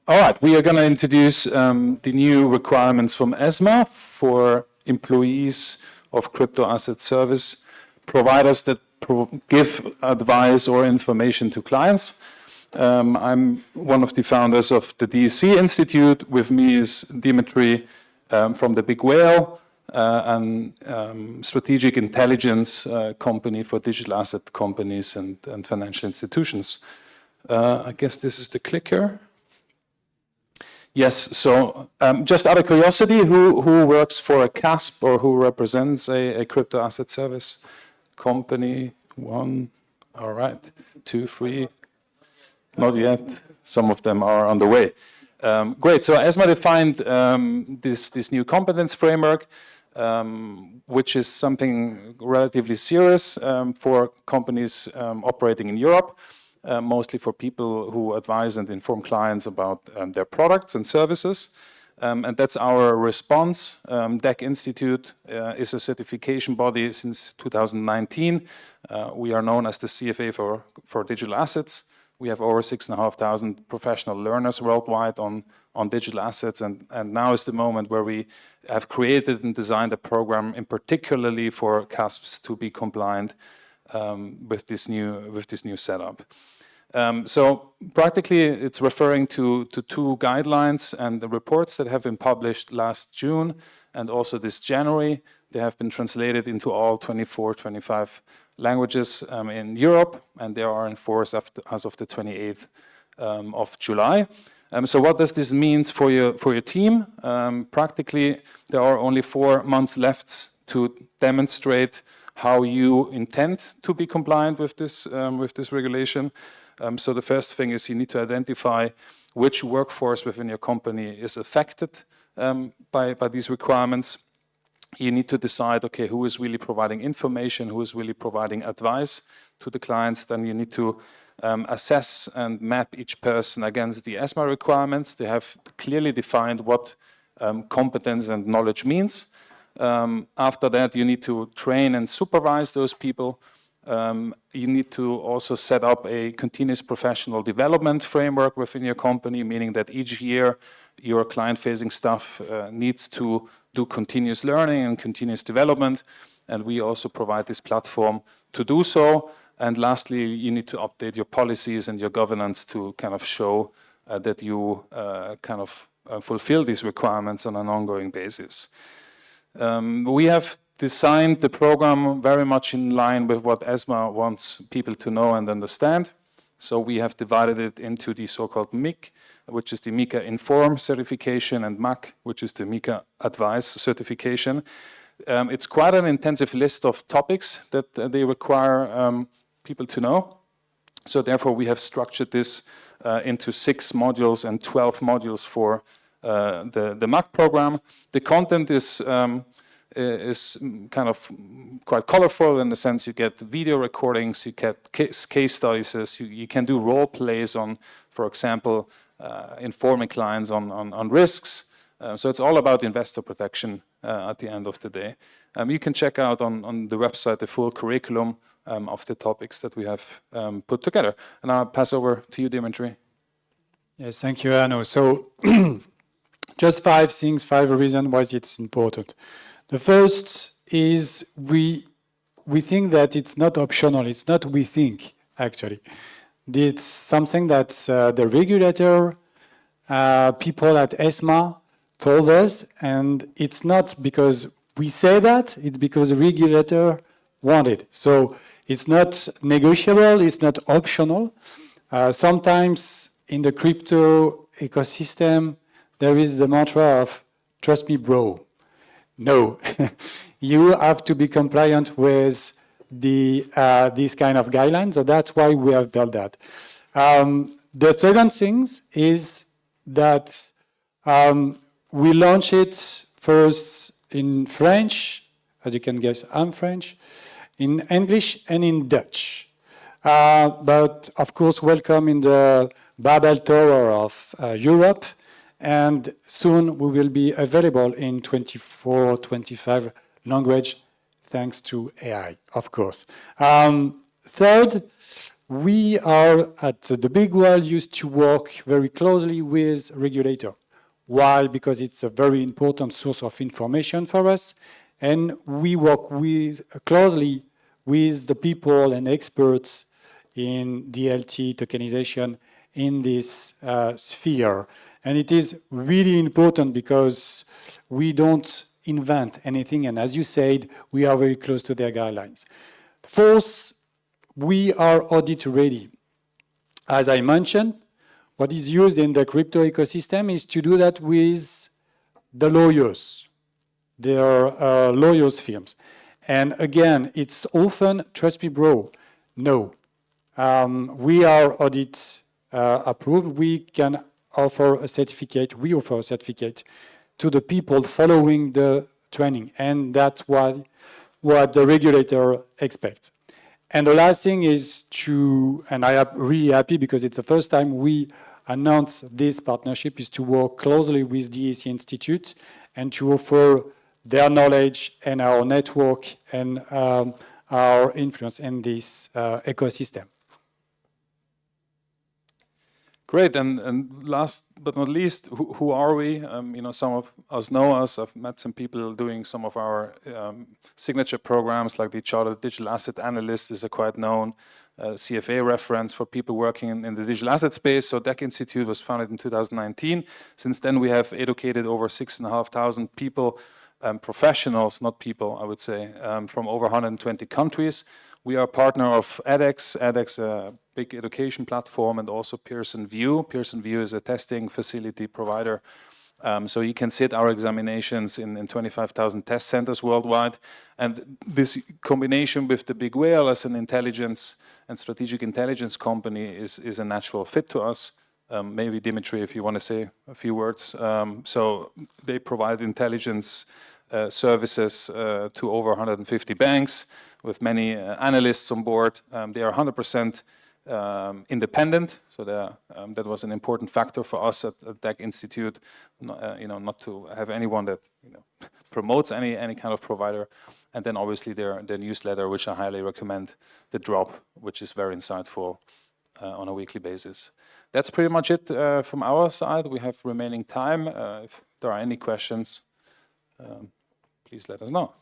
All right, we are going to introduce the new requirements from ESMA for employees of crypto asset service providers that give advice or information to clients. I'm one of the founders of the DEC Institute. With me is Dimitri from the Big Whale, an strategic intelligence company for digital asset companies and financial institutions. I guess this is the clicker. Yes, so just out of curiosity, who works for a CASP or who represents a crypto asset service company? One, all right, two, three, not yet. Some of them are on the way. Great, so ESMA defined this new competence framework, which is something relatively serious for companies operating in Europe. Mostly for people who advise and inform clients about their products and services. And that's our response. DEC Institute is a certification body since 2019. We are known as the CFA for digital assets. We have over 6,500 professional learners worldwide on digital assets. And now is the moment where we have created and designed a program in particularly for CASPs to be compliant with this new setup. So practically it's referring to two guidelines and the reports that have been published last June and also this January. They have been translated into all 24, 25 languages in Europe, and they are in force as of the 28th of July. So what does this mean for your team? Practically there are only 4 months left to demonstrate how you intend to be compliant with this regulation. So the first thing is you need to identify which workforce within your company is affected by these requirements. You need to decide, okay, who is really providing information, who is really providing advice to the clients. Then you need to assess and map each person against the ESMA requirements. They have clearly defined what competence and knowledge means. After that, you need to train and supervise those people. You need to also set up a continuous professional development framework within your company, meaning that each year your client-facing staff needs to do continuous learning and continuous development. And we also provide this platform to do so. And lastly, you need to update your policies and your governance to kind of show that you fulfill these requirements on an ongoing basis. We have designed the program very much in line with what ESMA wants people to know and understand. So we have divided it into the so-called MIC, which is the MiCA Inform certification, and MAC, which is the MiCA Advise certification. It's quite an intensive list of topics that they require people to know. So therefore we have structured this into 6 modules and 12 modules for the MAC program. The content is kind of quite colorful in the sense you get video recordings, you get case studies, you can do role plays on, for example, informing clients on risks. So it's all about investor protection at the end of the day. You can check out on the website the full curriculum of the topics that we have put together. And I'll pass over to you, Dimitri. Yes, thank you, Arno. So just 5 things, 5 reasons why it's important. The first is we think that it's not optional. It's not we think, actually. It's something that the regulator, people at ESMA told us, and it's not because we say that, it's because the regulator wanted. So it's not negotiable, it's not optional. Sometimes in the crypto ecosystem, there is the mantra of, trust me, bro. No, you have to be compliant with these kind of guidelines, so that's why we have built that. The second thing is that we launch it first in French, as you can guess, I'm French, in English and in Dutch. But of course, welcome in the Babel Tower of Europe. And soon we will be available in 24, 25 languages, thanks to AI, of course. Third, we are at the big world used to work very closely with regulator. Why? Because it's a very important source of information for us, and we work closely with the people and experts in DLT tokenization in this sphere. And it is really important because we don't invent anything, and as you said, we are very close to their guidelines. Fourth, we are audit ready. As I mentioned, what is used in the crypto ecosystem is to do that with the lawyers. They are lawyers' firms. And again, it's often, trust me, bro, no. We are audit approved. We can offer a certificate. We offer a certificate to the people following the training. And that's what the regulator expects. And the last thing is to, and I am really happy because it's the first time we announced this partnership, is to work closely with DEC Institute and to offer their knowledge and our network and our influence in this ecosystem. Great, and last but not least, who are we? You know, some of us know us. I've met some people doing some of our signature programs, like the Chartered Digital Asset Analyst is a quite known CFA reference for people working in the digital asset space. So DEC Institute was founded in 2019. Since then, we have educated over 6,500 people, professionals, not people, I would say, from over 120 countries. We are a partner of edX, a big education platform, and also Pearson VUE. Pearson VUE is a testing facility provider. So you can sit our examinations in 25,000 test centers worldwide. And this combination with the big whale as an intelligence and strategic intelligence company is a natural fit to us. Maybe Dimitri, if you want to say a few words. So they provide intelligence services to over 150 banks with many analysts on board. They are 100% independent, so that was an important factor for us at DEC Institute. You know, not to have anyone that promotes any kind of provider. And then obviously their newsletter, which I highly recommend, The Drop, which is very insightful on a weekly basis. That's pretty much it from our side. We have remaining time. If there are any questions, please let us know.